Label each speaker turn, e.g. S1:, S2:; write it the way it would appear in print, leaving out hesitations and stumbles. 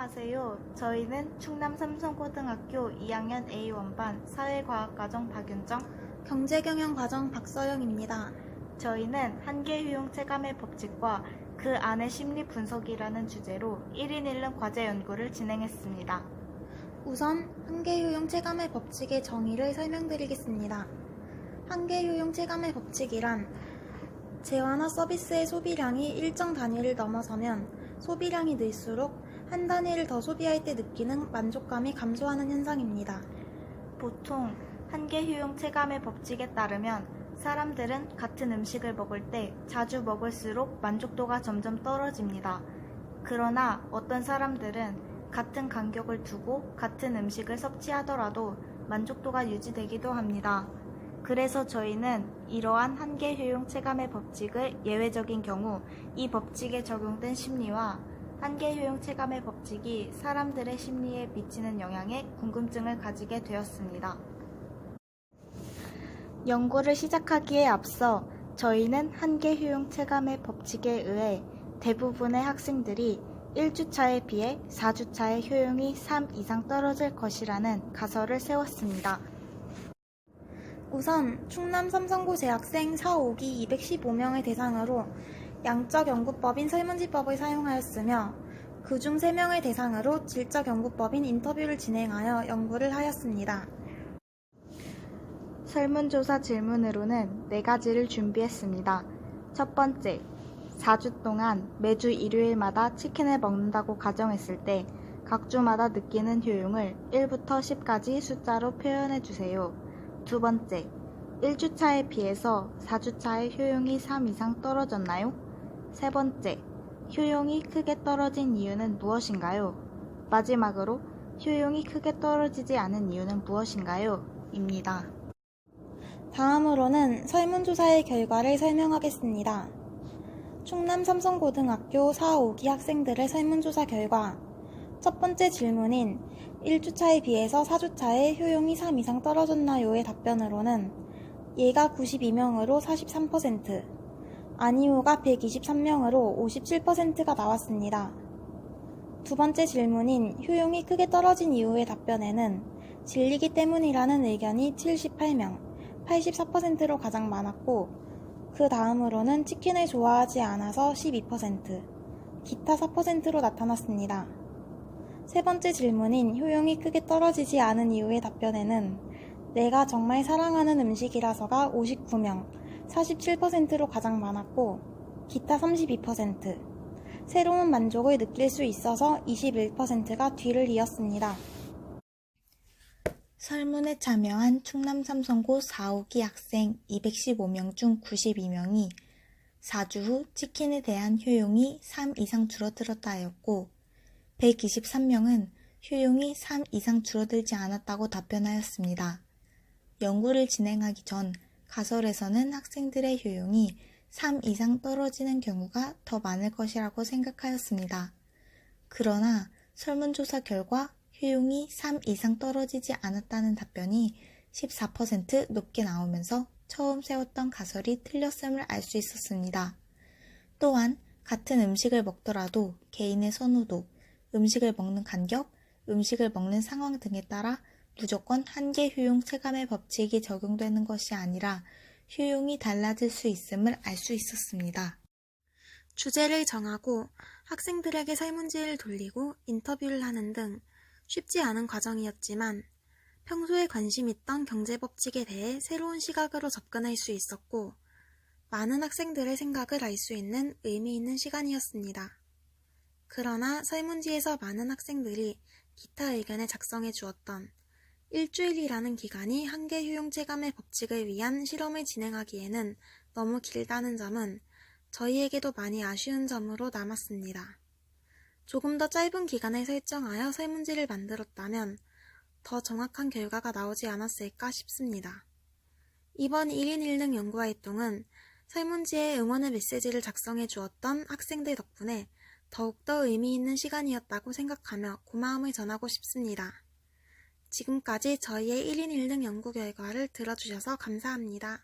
S1: 안녕하세요. 저희는 충남 삼성고등학교 2학년 A1반 사회과학과정 박윤정,
S2: 경제경영과정 박서영입니다.
S1: 저희는 한계휴용 체감의 법칙과 그 안의 심리 분석이라는 주제로 1인 1릉 과제 연구를 진행했습니다.
S2: 우선 한계효용 체감의 법칙의 정의를 설명드리겠습니다. 한계효용 체감의 법칙이란 재화나 서비스의 소비량이 일정 단위를 넘어서면 소비량이 늘수록 한 단위를 더 소비할 때 느끼는 만족감이 감소하는 현상입니다.
S1: 보통 한계휴용 체감의 법칙에 따르면 사람들은 같은 음식을 먹을 때 자주 먹을수록 만족도가 점점 떨어집니다. 그러나 어떤 사람들은 같은 간격을 두고 같은 음식을 섭취하더라도 만족도가 유지되기도 합니다. 그래서 저희는 이러한 한계효용 체감의 법칙을 예외적인 경우 이 법칙에 적용된 심리와 한계효용 체감의 법칙이 사람들의 심리에 미치는 영향에 궁금증을 가지게 되었습니다. 연구를 시작하기에 앞서 저희는 한계효용 체감의 법칙에 의해 대부분의 학생들이 1주차에 비해 4주차의 효용이 3 이상 떨어질 것이라는 가설을 세웠습니다.
S2: 우선 충남 삼성고 재학생 4, 5기 215명을 대상으로 양적 연구법인 설문지법을 사용하였으며 그중 3명을 대상으로 질적 연구법인 인터뷰를 진행하여 연구를 하였습니다.
S1: 설문조사 질문으로는 4가지를 준비했습니다. 첫 번째, 4주 동안 매주 일요일마다 치킨을 먹는다고 가정했을 때 각 주마다 느끼는 효용을 1부터 10까지 숫자로 표현해 주세요. 두 번째, 1주차에 비해서 4주차의 효용이 3 이상 떨어졌나요? 세 번째, 효용이 크게 떨어진 이유는 무엇인가요? 마지막으로, 효용이 크게 떨어지지 않은 이유는 무엇인가요? 입니다.
S2: 다음으로는 설문조사의 결과를 설명하겠습니다. 충남 삼성고등학교 4, 5기 학생들의 설문조사 결과 첫 번째 질문인 1주차에 비해서 4주차의 효용이 3 이상 떨어졌나요의 답변으로는 예가 92명으로 43%, 아니오가 123명으로 57%가 나왔습니다. 두 번째 질문인 효용이 크게 떨어진 이유의 답변에는 질리기 때문이라는 의견이 78명, 84%로 가장 많았고 그 다음으로는 치킨을 좋아하지 않아서 12%, 기타 4%로 나타났습니다. 세 번째 질문인 효용이 크게 떨어지지 않은 이유의 답변에는 내가 정말 사랑하는 음식이라서가 59명, 47%로 가장 많았고 기타 32%, 새로운 만족을 느낄 수 있어서 21%가 뒤를 이었습니다.
S1: 설문에 참여한 충남 삼성고 4, 5기 학생 215명 중 92명이 4주 후 치킨에 대한 효용이 3 이상 줄어들었다 하였고 123명은 효용이 3 이상 줄어들지 않았다고 답변하였습니다. 연구를 진행하기 전 가설에서는 학생들의 효용이 3 이상 떨어지는 경우가 더 많을 것이라고 생각하였습니다. 그러나 설문조사 결과 효용이 3 이상 떨어지지 않았다는 답변이 14% 높게 나오면서 처음 세웠던 가설이 틀렸음을 알 수 있었습니다. 또한 같은 음식을 먹더라도 개인의 선호도, 음식을 먹는 간격, 음식을 먹는 상황 등에 따라 무조건 한계효용 체감의 법칙이 적용되는 것이 아니라 효용이 달라질 수 있음을 알 수 있었습니다.
S2: 주제를 정하고 학생들에게 설문지를 돌리고 인터뷰를 하는 등 쉽지 않은 과정이었지만 평소에 관심 있던 경제법칙에 대해 새로운 시각으로 접근할 수 있었고 많은 학생들의 생각을 알 수 있는 의미 있는 시간이었습니다. 그러나 설문지에서 많은 학생들이 기타 의견을 작성해 주었던 일주일이라는 기간이 한계효용 체감의 법칙을 위한 실험을 진행하기에는 너무 길다는 점은 저희에게도 많이 아쉬운 점으로 남았습니다. 조금 더 짧은 기간을 설정하여 설문지를 만들었다면 더 정확한 결과가 나오지 않았을까 싶습니다. 이번 1인 1릉 연구활동은 설문지에 응원의 메시지를 작성해 주었던 학생들 덕분에 더욱더 의미 있는 시간이었다고 생각하며 고마움을 전하고 싶습니다. 지금까지 저희의 1인 1릉 연구 결과를 들어주셔서 감사합니다.